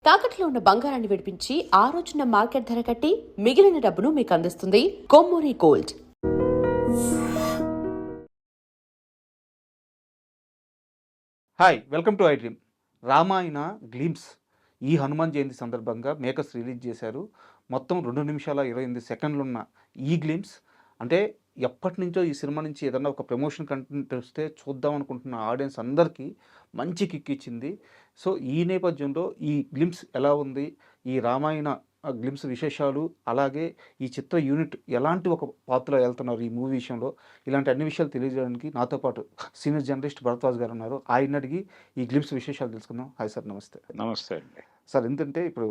తాకట్లో ఉన్న బంగారాన్ని విడిపించి ఆ రోజున మార్కెట్ ధర కట్టి మిగిలిన డబ్బును మీకు అందిస్తుంది Kommuri gold. Hi, welcome to I dream. Ramayana glimpse ఈ హనుమాన్ జయంతి సందర్భంగా మేకర్స్ రిలీజ్ చేశారు. మొత్తం 2 నిమిషాల 28 సెకండ్లు ఉన్న ఈ గ్లిమ్స్ అంటే ఎప్పటి నుంచో ఈ సినిమా నుంచి ఏదన్నా ఒక ప్రమోషన్ కంటెంట్ వస్తే చూద్దాం అనుకుంటున్న ఆడియన్స్ అందరికీ మంచి కిక్ ఇచ్చింది. సో ఈ నేపథ్యంలో ఈ గ్లిమ్స్ ఎలా ఉంది, ఈ రామాయణ గ్లిమ్స్ విశేషాలు, అలాగే ఈ చిత్ర యూనిట్ ఎలాంటి ఒక పాత్రలో వెళ్తున్నారు ఈ మూవీ విషయంలో, ఇలాంటి అన్ని విషయాలు తెలియజేయడానికి నాతో పాటు సీనియర్ జర్నలిస్ట్ భరద్వాజ్ గారు ఉన్నారు. ఆయన అడిగి ఈ గ్లిమ్స్ విశేషాలు తెలుసుకుందాం. హాయ్ సార్, నమస్తే. నమస్తే అండి. సార్, ఎందుకంటే ఇప్పుడు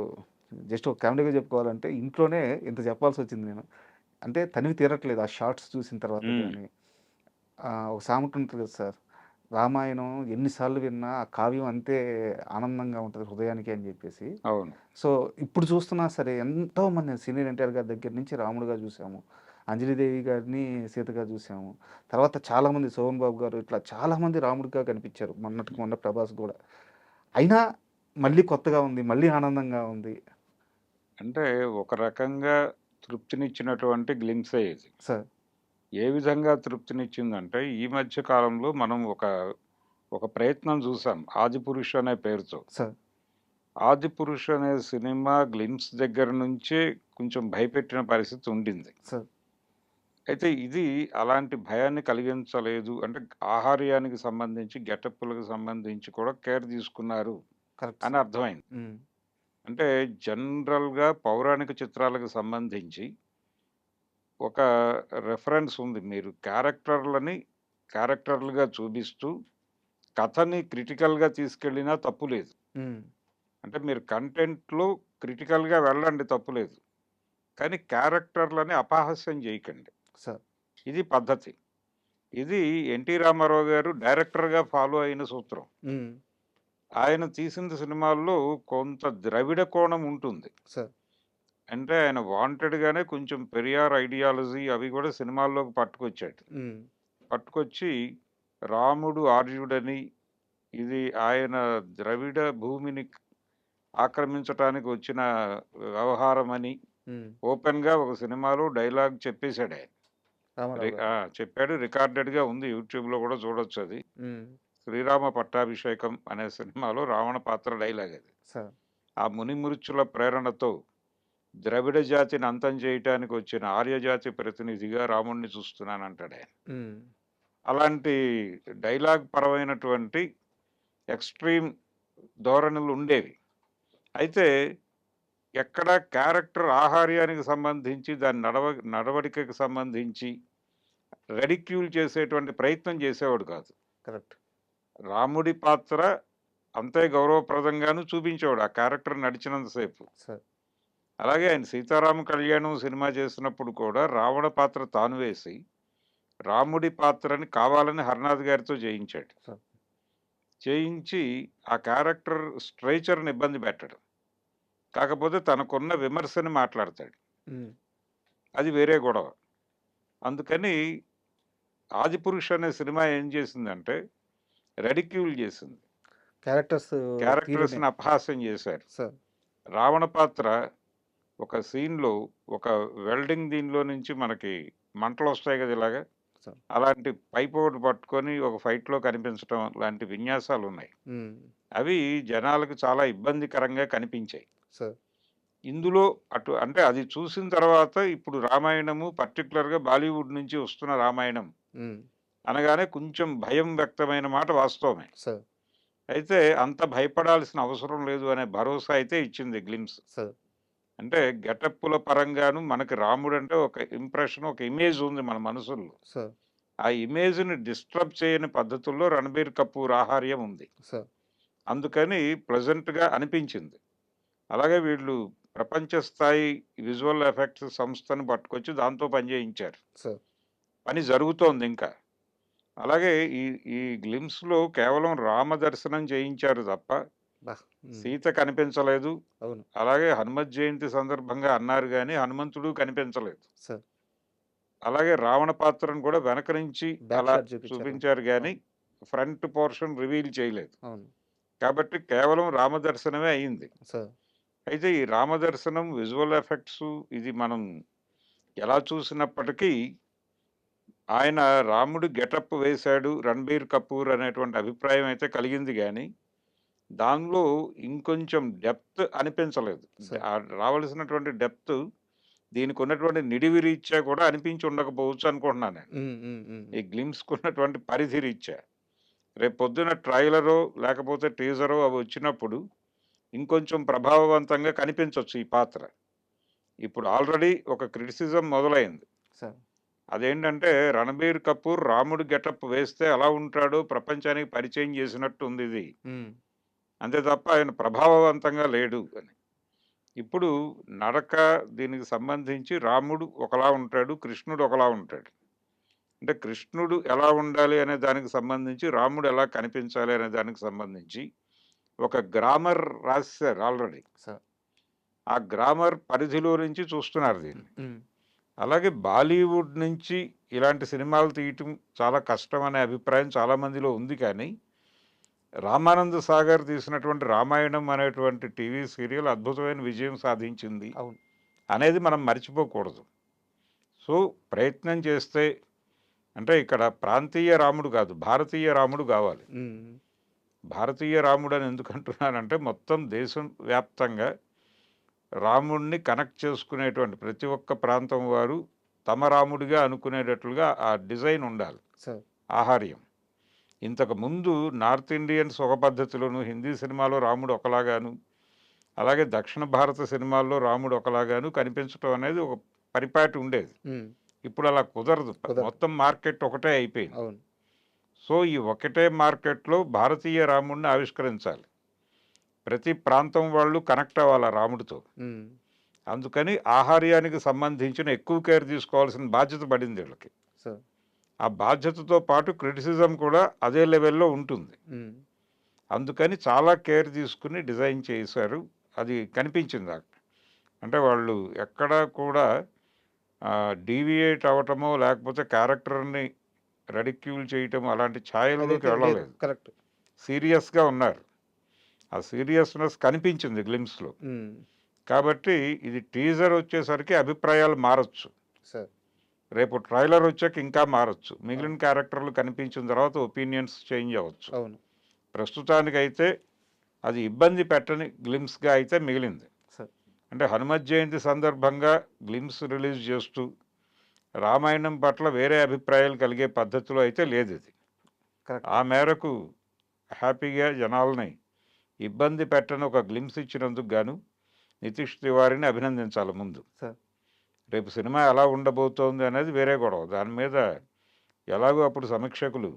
జస్ట్ ఒక కామెడీగా చెప్పుకోవాలంటే ఇంట్లోనే ఇంత చెప్పాల్సి వచ్చింది నేను. అంటే తనివి తీరట్లేదు ఆ షార్ట్స్ చూసిన తర్వాత. కానీ ఒక సామెత ఉంటుంది కదా సార్, రామాయణం ఎన్నిసార్లు విన్నా ఆ కావ్యం అంతే ఆనందంగా ఉంటుంది హృదయానికి అని చెప్పేసి. అవును. సో ఇప్పుడు చూస్తున్నా సరే ఎంతోమంది సీనియర్ ఎన్టీఆర్ గారి దగ్గర నుంచి రాముడుగా చూసాము, అంజలిదేవి గారిని సీతగా చూసాము, తర్వాత చాలామంది సోహన్ బాబు గారు, ఇట్లా చాలామంది రాముడిగా కనిపించారు. మొన్న ప్రభాస్ కూడా. అయినా మళ్ళీ కొత్తగా ఉంది, మళ్ళీ ఆనందంగా ఉంది అంటే ఒక రకంగా తృప్తినిచ్చినటువంటి గ్లిమ్సే ఇది. సార్. ఏ విధంగా తృప్తినిచ్చిందంటే ఈ మధ్య కాలంలో మనం ఒక ప్రయత్నం చూసాం ఆదిపురుష్ అనే పేరుతో. సార్ ఆదిపురుష్ అనే సినిమా గ్లిమ్స్ దగ్గర నుంచే కొంచెం భయపెట్టిన పరిస్థితి ఉండింది. సార్ అయితే ఇది అలాంటి భయాన్ని కలిగించలేదు. అంటే ఆహార్యానికి సంబంధించి గెటప్పులకు సంబంధించి కూడా కేర్ తీసుకున్నారు కరెక్ట్ అని అర్థమైంది. సార్. అంటే జనరల్‌గా పౌరాణిక చిత్రాలకు సంబంధించి ఒక రెఫరెన్స్ ఉంది. మీరు క్యారెక్టర్లుగా చూపిస్తూ కథని క్రిటికల్‌గా తీసుకెళ్ళినా తప్పు లేదు. అంటే మీరు కంటెంట్‌లో క్రిటికల్‌గా వెళ్ళండి, తప్పు లేదు. కానీ క్యారెక్టర్లని అపహాస్యం చేయకండి. సార్ ఇది పద్ధతి. ఇది ఎన్టీ రామారావు గారు డైరెక్టర్‌గా ఫాలో అయిన సూత్రం. ఆయన తీసిన సినిమాల్లో కొంత ద్రవిడ కోణం ఉంటుంది. సార్ అంటే ఆయన వాంటెడ్‌గానే కొంచెం పెరియార్ ఐడియాలజీ అవి కూడా సినిమాల్లోకి పట్టుకొచ్చాడు. పట్టుకొచ్చి రాముడు ఆర్యుడని, ఇది ఆయన ద్రవిడ భూమిని ఆక్రమించటానికి వచ్చిన వ్యవహారమని ఓపెన్‌గా ఒక సినిమాలో డైలాగ్ చెప్పేసాడు ఆయన. రామారావు గారు. చెప్పాడు. రికార్డెడ్‌గా ఉంది. యూట్యూబ్‌లో కూడా చూడొచ్చు అది. 'శ్రీరామ పట్టాభిషేకం' అనే సినిమాలో రావణ పాత్ర డైలాగ్ అది. సార్ ఆ మునిమృత్యుల ప్రేరణతో ద్రవిడ జాతిని అంతం చేయటానికి వచ్చిన ఆర్యజాతి ప్రతినిధిగా రాముడిని చూస్తున్నానంటాడు ఆయన. అలాంటి డైలాగ్ పరమైనటువంటి ఎక్స్‌ట్రీమ్ ధోరణులు ఉండేవి. అయితే ఎక్కడ క్యారెక్టర్ ఆహార్యానికి సంబంధించి, దాని నడవడికకి సంబంధించి రెడిక్యూల్ చేసేటువంటి ప్రయత్నం చేసేవాడు కాదు. కరెక్ట్. రాముడి పాత్ర అంతే గౌరవప్రదంగాను చూపించేవాడు ఆ క్యారెక్టర్ నడిచినంత సేపు. సార్ అలాగే ఆయన 'సీతారామ కళ్యాణం' సినిమా చేసినప్పుడు కూడా రావణ పాత్ర తాను వేసి, రాముడి పాత్రని కావాలని హర్నాథ్ గారితో చేయించాడు. సార్ చేయించి ఆ క్యారెక్టర్ స్ట్రెచర్‌ని ఇబ్బంది పెట్టడు. కాకపోతే తనకున్న విమర్శని మాట్లాడతాడు. అది వేరే గొడవ. అందుకని 'ఆదిపురుష్' అనే సినిమా ఏం చేసిందంటే రెడిక్యూల్ చేసింది. క్యారెక్టర్స్‌ని అపహాస్యం చేశారు. సార్ రావణ పాత్ర ఒక సీన్‌లో ఒక వెల్డింగ్ దీనిలో నుంచి మనకి మంటలొస్తాయి కదా ఇలాగా. సార్ అలాంటి పైప్ ఒకటి పట్టుకొని ఒక ఫైట్‌లో కనిపించటం లాంటి విన్యాసాలున్నాయి. అవి జనాలకు చాలా ఇబ్బందికరంగా కనిపించాయి. సార్ ఇందులో అంటే అది చూసిన తర్వాత ఇప్పుడు రామాయణము పర్టిక్యులర్‌గా బాలీవుడ్ నుంచి వస్తున్న రామాయణం అనగానే కొంచెం భయం వ్యక్తమైన మాట వాస్తవమే. సార్ అయితే అంత భయపడాల్సిన అవసరం లేదు అనే భరోసా అయితే ఇచ్చింది గ్లిమ్స్. సార్ అంటే గెటప్పుల పరంగాను మనకి రాముడంటే ఒక ఇంప్రెషన్, ఒక ఇమేజ్ ఉంది మన మనసుల్లో. సార్ ఆ ఇమేజ్‌ని డిస్టర్బ్ చేయని పద్ధతుల్లో 'రణబీర్ కపూర్' ఆహార్యం ఉంది. సార్ అందుకని ప్లెజెంట్‌గా అనిపించింది. అలాగే వీళ్ళు ప్రపంచ స్థాయి విజువల్ ఎఫెక్ట్స్ సంస్థని పట్టుకొచ్చి దాంతో పని చేయించారు. సార్ పని జరుగుతోంది ఇంకా. అలాగే ఈ ఈ గ్లిమ్స్‌లో కేవలం రామ దర్శనం చేయించారు తప్ప సీత కనిపించలేదు. అవును. అలాగే హనుమత్ జయంతి సందర్భంగా అన్నారు గానీ హనుమంతుడు కనిపించలేదు. సార్ అలాగే రావణ పాత్రను కూడా వెనక నుంచి బ్యాక్ అలా షాట్ చూపించారు. చూపించారు గానీ ఫ్రంట్ పోర్షన్ రివీల్ చేయలేదు. అవును. కాబట్టి కేవలం రామ దర్శనమే అయింది. సార్ అయితే ఈ రామదర్శనం విజువల్ ఎఫెక్ట్స్ ఇది మనం ఎలా చూసినప్పటికీ ఆయన రాముడు గెటప్ వేశాడు 'రణబీర్ కపూర్' అనేటువంటి అభిప్రాయం అయితే కలిగింది గానీ, దానిలో ఇంకొంచెం డెప్త్ అనిపించలేదు. సార్. రావాల్సినటువంటి డెప్త్ దీనికున్నటువంటి నిడివి రీత్యా కూడా అనిపించి ఉండకపోవచ్చు అనుకుంటున్నాను నేను. ఈ గ్లిమ్స్‌కున్నటువంటి పరిధి రీత్యా. రేపొద్దున ట్రైలరో, లేకపోతే టీజరో అవి వచ్చినప్పుడు ఇంకొంచెం ప్రభావవంతంగా కనిపించొచ్చు ఈ పాత్ర. ఇప్పుడు ఆల్రెడీ ఒక క్రిటిసిజం మొదలైంది. సార్. అదేంటంటే 'రణబీర్ కపూర్' రాముడు గెటప్ వేస్తే ఎలా ఉంటాడో ప్రపంచానికి పరిచయం చేసినట్టుందిది. అంతే తప్ప ఆయన ప్రభావవంతంగా లేడు అని. ఇప్పుడు నడక దీనికి సంబంధించి రాముడు ఒకలా ఉంటాడు, కృష్ణుడు ఒకలా ఉంటాడు. అంటే కృష్ణుడు ఎలా ఉండాలి అనే దానికి సంబంధించి, రాముడు ఎలా కనిపించాలి అనే దానికి సంబంధించి ఒక గ్రామర్ రాసేశారు ఆల్రెడీ. సార్. ఆ గ్రామర్ పరిధిలో నుంచి చూస్తున్నారు దీన్ని. అలాగే బాలీవుడ్ నుంచి ఇలాంటి సినిమాలు తీయటం చాలా కష్టం అనే అభిప్రాయం చాలా మందిలో ఉంది. కానీ రామానంద సాగర్ తీసినటువంటి రామాయణం అనేటువంటి టీవీ సీరియల్ అద్భుతమైన విజయం సాధించింది అవును. అనేది మనం మర్చిపోకూడదు. సో ప్రయత్నం చేస్తే, అంటే ఇక్కడ ప్రాంతీయ రాముడు కాదు, భారతీయ రాముడు కావాలి. భారతీయ రాముడు అని ఎందుకు అంటున్నానంటే, మొత్తం దేశం వ్యాప్తంగా రాముడిని కనెక్ట్ చేసుకునేటువంటి ప్రతి ఒక్క ప్రాంతం వారు తమ రాముడిగా అనుకునేటట్లుగా ఆ డిజైన్ ఉండాలి. సార్. ఆహార్యం. ఇంతకు ముందు నార్త్ ఇండియన్స్ ఒక పద్ధతిలోను, హిందీ సినిమాలో రాముడు ఒకలాగాను, అలాగే దక్షిణ భారత సినిమాల్లో రాముడు ఒకలాగాను కనిపించడం అనేది ఒక పరిపాటి ఉండేది. ఇప్పుడు అలా కుదరదు. మొత్తం మార్కెట్ ఒకటే అయిపోయింది. అవును. సో ఈ ఒకటే మార్కెట్లో భారతీయ రాముడిని ఆవిష్కరించాలి. ప్రతి ప్రాంతం వాళ్ళు కనెక్ట్ అవ్వాలి రాముడితో. అందుకని ఆహార్యానికి సంబంధించిన ఎక్కువ కేర్ తీసుకోవాల్సిన బాధ్యత పడింది వీళ్ళకి. సార్. ఆ బాధ్యతతో పాటు క్రిటిసిజం కూడా అదే లెవెల్లో ఉంటుంది. అందుకని చాలా కేర్ తీసుకుని డిజైన్ చేశారు. అది కనిపించింది. అంటే వాళ్ళు ఎక్కడా కూడా డీవియేట్ అవ్వటమో, లేకపోతే క్యారెక్టర్ని రెడిక్యూల్ చేయటం అలాంటి ఛాయల్లోకి వెళ్ళలేదు. కరెక్ట్. సీరియస్గా ఉన్నారు. ఆ సీరియస్నెస్ కనిపించింది గ్లిమ్స్లో. కాబట్టి ఇది టీజర్ వచ్చేసరికి అభిప్రాయాలు మారచ్చు. సార్. రేపు ట్రైలర్ వచ్చాక ఇంకా మారచ్చు. మిగిలిన క్యారెక్టర్లు కనిపించిన తర్వాత ఒపీనియన్స్ చేంజ్ అవ్వచ్చు. అవును. ప్రస్తుతానికైతే అది ఇబ్బంది పెట్టని గ్లిమ్స్గా అయితే మిగిలింది. సార్. అంటే హనుమత్ జయంతి సందర్భంగా గ్లిమ్స్ రిలీజ్ చేస్తూ రామాయణం పట్ల వేరే అభిప్రాయాలు కలిగే పద్ధతిలో అయితే లేదు ఇది. కరెక్ట్. ఆ మేరకు హ్యాపీగా జనాల్ని ఇబ్బంది పెట్టని ఒక గ్లిమ్స్ ఇచ్చినందుకు గాను నితీష్ తివారీని అభినందించాలి ముందు. సార్. రేపు సినిమా ఎలా ఉండబోతోంది అనేది వేరే గొడవ. దాని మీద ఎలాగో అప్పుడు సమీక్షకులు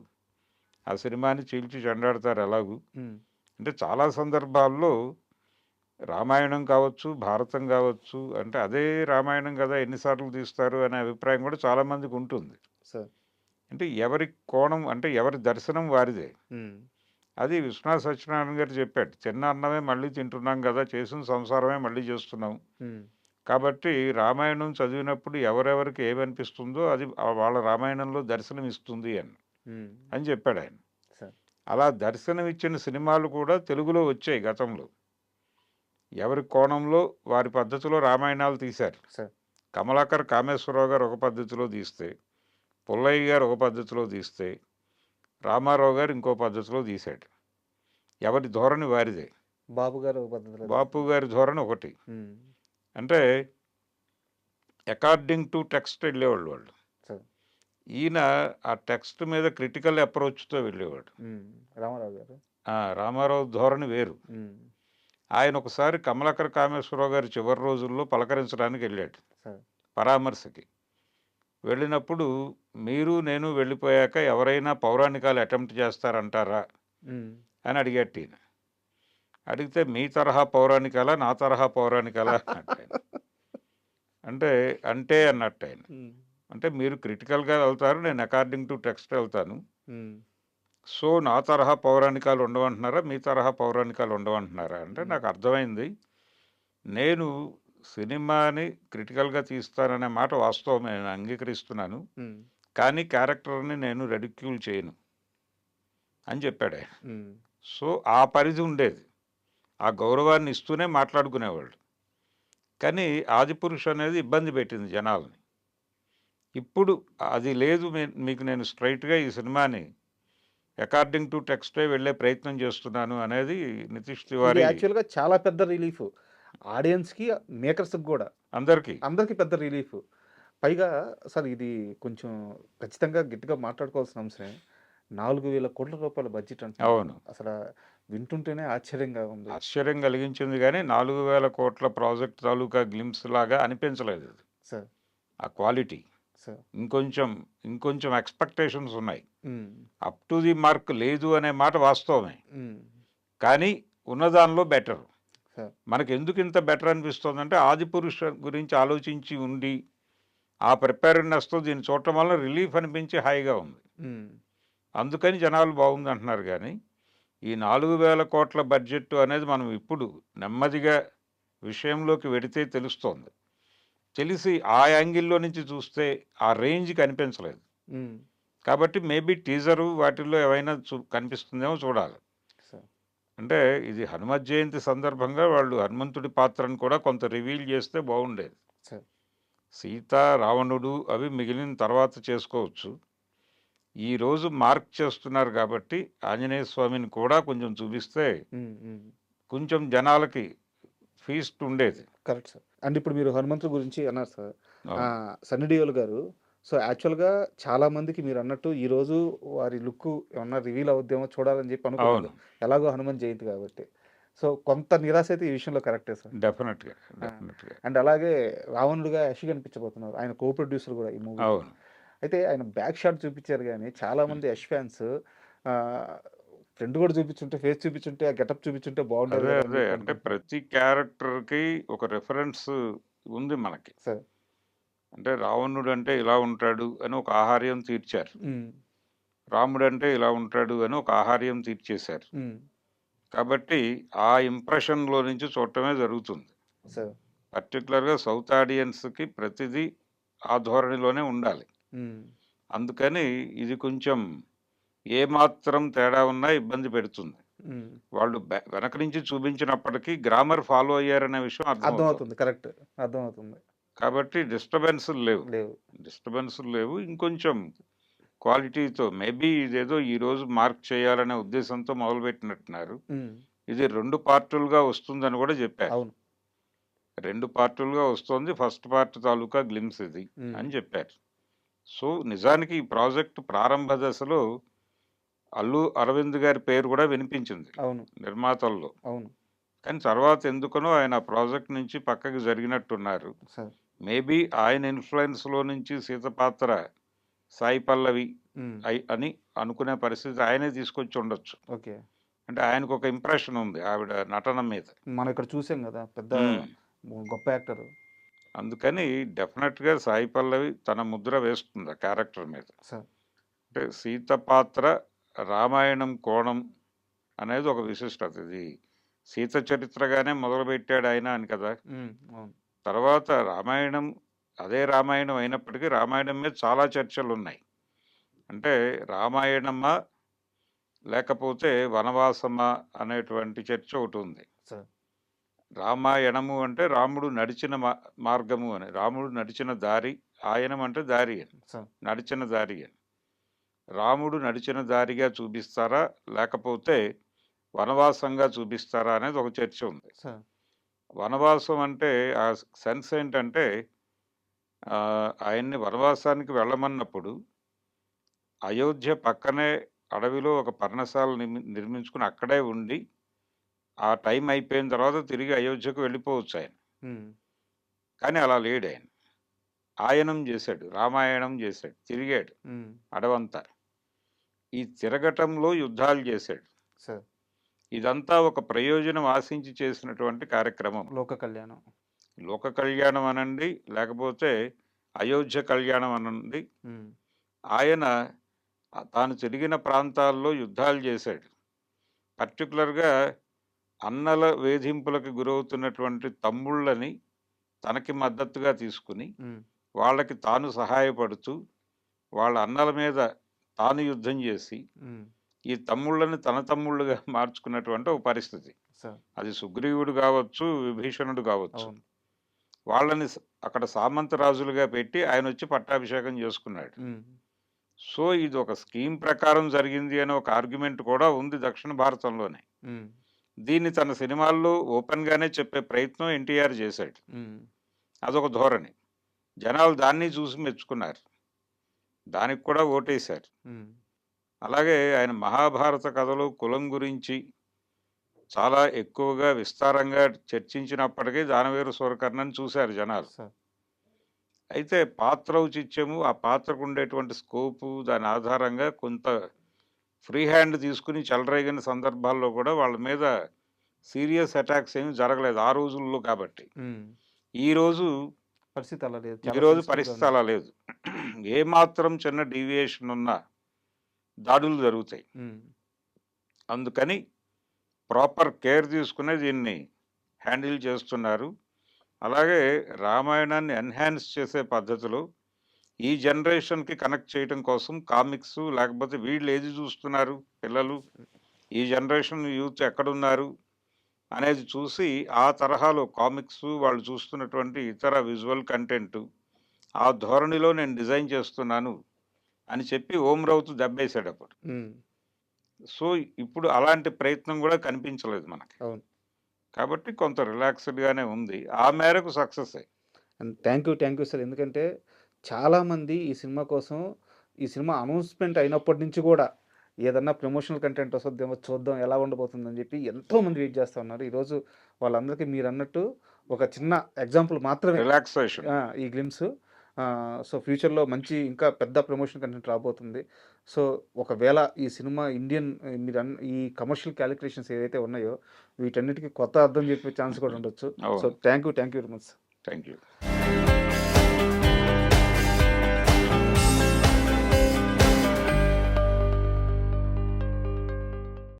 ఆ సినిమాని చీల్చి చెండాడతారు ఎలాగూ. అంటే చాలా సందర్భాల్లో రామాయణం కావచ్చు, భారతం కావచ్చు, అంటే అదే రామాయణం కదా ఎన్నిసార్లు తీస్తారు అనే అభిప్రాయం కూడా చాలామందికి ఉంటుంది. సార్. అంటే ఎవరి కోణం, అంటే ఎవరి దర్శనం వారిదే. అది విశ్వనాథ్ సత్యనారాయణ గారు చెప్పాడు. తిన్న అన్నమే మళ్ళీ తింటున్నాం కదా, చేసిన సంసారమే మళ్ళీ చేస్తున్నాం. కాబట్టి రామాయణం చదివినప్పుడు ఎవరెవరికి ఏమనిపిస్తుందో అది వాళ్ళ రామాయణంలో దర్శనం ఇస్తుంది అని చెప్పాడు ఆయన. అలా దర్శనం ఇచ్చిన సినిమాలు కూడా తెలుగులో వచ్చాయి గతంలో. ఎవరి కోణంలో వారి పద్ధతిలో రామాయణాలు తీశారు. కమలాకర్ కామేశ్వరరావు గారు ఒక పద్ధతిలో తీస్తే, పుల్లయ్య గారు ఒక పద్ధతిలో తీస్తే, రామారావు గారు ఇంకో పద్ధతిలో తీశాడు. ఎవరి ధోరణి వారిదే. బాపు గారి ధోరణి ఒకటి. అంటే అకార్డింగ్ టు టెక్స్ట్ వెళ్ళేవాళ్ళు వాళ్ళు. ఈయన ఆ టెక్స్ట్ మీద క్రిటికల్ అప్రోచ్తో వెళ్ళేవాడు. రామారావు ధోరణి వేరు. ఆయన ఒకసారి కమలాకర్ కామేశ్వరరావు గారి చివరి రోజుల్లో పలకరించడానికి వెళ్ళాడు పరామర్శకి. వెళ్ళినప్పుడు మీరు నేను వెళ్ళిపోయాక ఎవరైనా పౌరాణికాలు అటెంప్ట్ చేస్తారంటారా అని అడిగాడు ఈయన. అడిగితే మీ తరహా పౌరాణికాలా, నా తరహా పౌరాణికాలా అన్నట్టు ఆయన. అంటే అన్నట్టు ఆయన. అంటే మీరు క్రిటికల్గా వెళ్తారు, నేను అకార్డింగ్ టు టెక్స్ట్ వెళ్తాను. సో నా తరహా పౌరాణికాలు ఉండవంటున్నారా, మీ తరహా పౌరాణికాలు ఉండవంటున్నారా అంటే నాకు అర్థమైంది. నేను సినిమాని క్రిటికల్గా తీస్తాననే మాట వాస్తవం, నేను అంగీకరిస్తున్నాను. కానీ క్యారెక్టర్ని నేను రెడిక్యూల్ చేయను అని చెప్పాడు ఆయన. సో ఆ పరిధి ఉండేది. ఆ గౌరవాన్ని ఇస్తూనే మాట్లాడుకునేవాళ్ళు. కానీ ఆదిపురుష్ అనేది ఇబ్బంది పెట్టింది జనాల్ని. ఇప్పుడు అది లేదు. మీకు నేను స్ట్రెయిట్‌గా ఈ సినిమాని అకార్డింగ్ టు టెక్స్టే వెళ్ళే ప్రయత్నం చేస్తున్నాను అనేది నితీష్ ఇది తివారీ యాక్చువల్‌గా చాలా పెద్ద రిలీఫ్. ఆడియన్స్‌కి, మేకర్స్‌కి గూడా. అందరికీ. అందరికి పెద్ద రిలీఫ్. పైగా సార్ ఇది కొంచెం ఖచ్చితంగా గట్టిగా మాట్లాడుకోవాల్సిన అంశమే. 4,000,00,00,000 బడ్జెట్ అంటున్నారు. అవును. అసల వింటుంటేనే ఆశ్చర్యంగా ఉంది. ఆశ్చర్యం కలిగించింది గానీ 4,000 కోట్ల ప్రాజెక్ట్ తాలూకా గ్లింప్స్ లాగా అనిపించలేదు అది. సార్, ఆ క్వాలిటీ. సార్. ఇంకొంచెం ఎక్స్‌పెక్టేషన్స్ ఉన్నాయి. హ్మ్. అప్ టు ది మార్క్ లేదు అనే మాట వాస్తవమే. హ్మ్. కానీ ఉన్నదానిలో బెటర్. సార్. మనకెందుకు ఇంత బెటర్ అనిపిస్తోందంటే ఆదిపురుష్ గురించి ఆలోచించి ఉండి, ఆ ప్రిపేర్డ్‌నెస్‌తో దీన్ని చూడటం వల్ల రిలీఫ్ అనిపించి హాయిగా ఉంది. హ్మ్. అందుకని జనాలు బాగుందంటున్నారు గానీ, ఈ 4,000 కోట్ల బడ్జెట్ అనేది మనం ఇప్పుడు నెమ్మదిగా విషయంలోకి వెడితే తెలుస్తోంది. తెలిసి ఆ యాంగిల్‌లో నుంచి చూస్తే ఆ రేంజ్ కనిపించలేదు. హ్మ్. కాబట్టి మేబీ టీజరు వాటిల్లో ఏవైనా కనిపిస్తుందేమో చూడాలి. సార్. అంటే ఇది హనుమత్ జయంతి సందర్భంగా వాళ్ళు హనుమంతుడి పాత్రను కూడా కొంత రివీల్ చేస్తే బాగుండేది. సార్. సీత, రావణుడు అవి మిగిలిన తర్వాత చేసుకోవచ్చు. ఈరోజు మార్క్ చేస్తున్నారు కాబట్టి ఆంజనేయ స్వామిని కూడా కొంచెం చూపిస్తే హ్మ్. హ్మ్. కొంచెం జనాలకి ఫీస్ట్ ఉండేది. Correct sir. అండ్ ఇప్పుడు మీరు హనుమంతుడి గురించి అన్నారు సార్. అవును. సన్నీ డియోల్ గారు సో, యాక్చువల్‌గా చాలా మందికి మీరన్నట్టు ఈరోజు వారి లుక్కు ఏమన్నా రివీల్ అవుద్దేమో చూడాలని చెప్పి అనుకున్నారు. అవును. ఎలాగో హనుమాన్ జయంతి కాబట్టి. సో, కొంత నిరాశ అయితే ఈ విషయంలో కరెక్టే సార్. డెఫినెట్‌గా. ఆ! డెఫినెట్‌గా. అండ్ అలాగే రావణుడిగా యష్ కనిపించబోతున్నారు. ఆయన కో ప్రొడ్యూసర్ గూడా ఈ మూవీకి. అవును. అయితే ఆయన బ్యాక్ షాట్ చూపించారు గానీ చాలామంది యష్ ఫ్యాన్స్ ఆహ్, ఫ్రంట్ గూడా చూపించుంటే, ఫేస్ చూపించుంటే, ఆ గెటప్ చూపించుంటే బాగుండేది అదే. గదా! అని అదే. చెప్పి అంటే అనుకుంటున్నారు. ప్రతి క్యారెక్టర్‌కి ఒక రిఫరెన్స్ ఉంది మనకి. సార్. అంటే రావణుడంటే ఇలా ఉంటాడు అని ఒక ఆహార్యం తీర్చారు. హ్మ్. రాముడంటే ఇలా ఉంటాడు అని ఒక ఆహార్యం తీర్చేశారు. హ్మ్. కాబట్టి ఆ ఇంప్రెషన్‌లో నుంచి చూడటమే జరుగుతుంది. సార్. పర్టిక్యులర్‌గా సౌత్ ఆడియన్స్‌కి ప్రతిదీ ఆ ధోరణిలోనే ఉండాలి. హ్మ్. అందుకని ఇది కొంచెం ఏమాత్రం తేడా ఉన్నా ఇబ్బంది పెడుతుంది. హ్మ్. వాళ్ళు వెనక నుంచి చూపించినప్పటికీ గ్రామర్ ఫాలో అయ్యారనే విషయం అర్థమవుతోంది. అర్థమవుతుంది. కరెక్ట్. అర్థమవుతుంది. కాబట్టి డిస్టర్బెన్సులు లేవు. లేవు. డిస్టర్బెన్సులు లేవు. ఇంకొంచెం క్వాలిటీతో మేబీ ఇదేదో ఈరోజు మార్క్ చేయాలనే ఉద్దేశంతో మొదలుపెట్టినట్టున్నారు. హ్మ్. ఇది 2 పార్టులుగా వస్తుందని కూడా చెప్పారు. అవును. 2 పార్టులుగా వస్తోంది. ఫస్ట్ పార్ట్ తాలూకా గ్లింప్స్ ఇది హ్మ్. అని చెప్పారు. సో, నిజానికి ఈ ప్రాజెక్ట్ ప్రారంభ దశలో అల్లు అరవింద్ గారి పేరు కూడా వినిపించింది అవును. నిర్మాతల్లో. అవును. కానీ తర్వాత ఎందుకనో ఆయన ఆ ప్రాజెక్ట్ నుంచి పక్కకి జరిగినట్టున్నారు. సార్. మేబీ ఆయన ఇన్‌ఫ్లూయెన్స్‌లో నుంచి సీత పాత్ర సాయి పల్లవి హ్మ్. అని అనుకునే పరిస్థితి ఆయనే తీసుకొచ్చి ఉండొచ్చు. ఓకే. అంటే ఆయనకొక ఇంప్రెషన్ ఉంది ఆవిడ నటన మీద. మనం ఇక్కడ చూసాం గదా! పెద్ద హ్మ్. గొప్ప యాక్టర్. అందుకని డెఫినెట్‌గా సాయి పల్లవి తన ముద్ర వేస్తుంది ఆ క్యారెక్టర్ మీద. సార్. అంటే సీత పాత్ర రామాయణం కోణం అనేది ఒక విశిష్టత. ఇది సీత చరిత్రగానే మొదలుపెట్టాడు ఆయన అని కదా! హ్మ్. అవును. తర్వాత రామాయణం అదే రామాయణం అయినప్పటికీ రామాయణం మీద చాలా చర్చలున్నాయి. అంటే రామాయణమా? లేకపోతే వనవాసమా? అనేటువంటి చర్చ ఒకటుంది. సార్. రామాయణము అంటే రాముడు నడిచిన మార్గము అని. రాముడు నడిచిన దారి, ఆయనం అంటే దారి అని. సార్. నడిచిన దారి అని. రాముడు నడిచిన దారిగా చూపిస్తారా? లేకపోతే వనవాసంగా చూపిస్తారా? అనేది ఒక చర్చ ఉంది. సార్. వనవాసం అంటే ఆ సెన్స్ ఏంటంటే ఆయన్ని వనవాసానికి వెళ్ళమన్నప్పుడు అయోధ్య పక్కనే అడవిలో ఒక పర్ణశాల నిర్మించుకొని అక్కడే ఉండి, ఆ టైం అయిపోయిన తర్వాత తిరిగి అయోధ్యకు వెళ్ళిపోవచ్చాయన. హ్మ్. కానీ అలా లేడాయన. ఆయనం చేశాడు. రామాయణం చేశాడు. తిరిగాడు హ్మ్. అడవంతా. ఈ తిరగటంలో యుద్ధాలు చేశాడు. సార్. ఇదంతా ఒక ప్రయోజనం ఆశించి చేసినటువంటి కార్యక్రమం. లోక కళ్యాణం. లోక కళ్యాణం అనండి, లేకపోతే అయోధ్య కళ్యాణం అనండి. హ్మ్. ఆయన తాను తిరిగిన ప్రాంతాల్లో యుద్ధాలు చేశాడు. పర్టిక్యులర్‌గా అన్నల వేధింపులకు గురవుతున్నటువంటి తమ్ముళ్ళని తనకి మద్దతుగా తీసుకుని, హ్మ్. వాళ్ళకి తాను సహాయపడుతూ, వాళ్ళ అన్నల మీద తాను యుద్ధం చేసి, హ్మ్. ఈ తమ్ముళ్ళని తన తమ్ముళ్ళుగా మార్చుకున్నటువంటి ఒక పరిస్థితి. సార్. అది సుగ్రీవుడు కావచ్చు, విభీషణుడు కావచ్చు. అవును. వాళ్ళని అక్కడ సామంత రాజులుగా పెట్టి ఆయన వచ్చి పట్టాభిషేకం చేసుకున్నాడు. సో ఇది ఒక స్కీమ్ ప్రకారం జరిగింది అనే ఒక ఆర్గ్యుమెంట్ కూడా ఉంది దక్షిణ భారతంలోనే. దీన్ని తన సినిమాల్లో ఓపెన్ గానే చెప్పే ప్రయత్నం ఎన్టీఆర్ చేశాడు. అదొక ధోరణి. జనాలు దాన్ని చూసి మెచ్చుకున్నారు. దానికి కూడా ఓటేశారు. అలాగే ఆయన మహాభారత కథలో కులం గురించి చాలా ఎక్కువగా విస్తారంగా చర్చించినప్పటికీ దానవేరు సూరకర్ణని చూశారు జనాలు. సార్. అయితే పాత్ర ఔచిత్యము, ఆ పాత్రకు ఉండేటువంటి స్కోపు, దాని ఆధారంగా కొంత ఫ్రీ హ్యాండ్ తీసుకుని చెలరేగిన సందర్భాల్లో కూడా వాళ్ళ మీద సీరియస్ అటాక్స్ ఏమి జరగలేదు ఆ రోజుల్లో. కాబట్టి ఈరోజు పరిస్థితి అలా లేదు. ఈరోజు పరిస్థితి అలా లేదు. ఏమాత్రం చిన్న డీవియేషన్ ఉన్నా దాడులు జరుగుతాయి. అందుకని ప్రాపర్ కేర్ తీసుకునే దీన్ని హ్యాండిల్ చేస్తున్నారు. అలాగే రామాయణాన్ని ఎన్హాన్స్ చేసే పద్ధతిలో ఈ జనరేషన్కి కనెక్ట్ చేయడం కోసం కామిక్స్, లేకపోతే వీళ్ళు ఏది చూస్తున్నారు పిల్లలు, ఈ జనరేషన్ యూత్ ఎక్కడున్నారు అనేది చూసి ఆ తరహాలో కామిక్స్, వాళ్ళు చూస్తున్నటువంటి ఇతర విజువల్ కంటెంట్, ఆ ధోరణిలో నేను డిజైన్ చేస్తున్నాను అని చెప్పి ఓం రౌత్ దెబ్బేశాడు అప్పుడు. సో ఇప్పుడు అలాంటి ప్రయత్నం కూడా కనిపించలేదు మనకి. అవును. కాబట్టి కొంత రిలాక్స్డ్గానే ఉంది. ఆ మేరకు సక్సెస్. Thank you sir. ఎందుకంటే చాలామంది ఈ సినిమా కోసం, ఈ సినిమా అనౌన్స్మెంట్ అయినప్పటి నుంచి కూడా ఏదన్నా ప్రమోషనల్ కంటెంట్ వస్తుందేమో చూద్దాం ఎలా ఉండబోతుందని చెప్పి ఎంతోమంది వెయిట్ చేస్తూ ఉన్నారు. ఈరోజు వాళ్ళందరికీ మీరు అన్నట్టు ఒక చిన్న ఎగ్జాంపుల్ మాత్రమే రిలాక్సేషన్. ఈ గ్లిమ్స్. సో ఫ్యూచర్లో మంచి ఇంకా పెద్ద ప్రమోషన్ కంటెంట్ రాబోతుంది. సో ఒకవేళ ఈ సినిమా మీరు ఈ కమర్షియల్ క్యాలిక్యులేషన్స్ ఏదైతే ఉన్నాయో వీటన్నిటికీ కొత్త అర్థం చెప్పే ఛాన్స్ కూడా ఉండొచ్చు. So thank you very much. Thank you.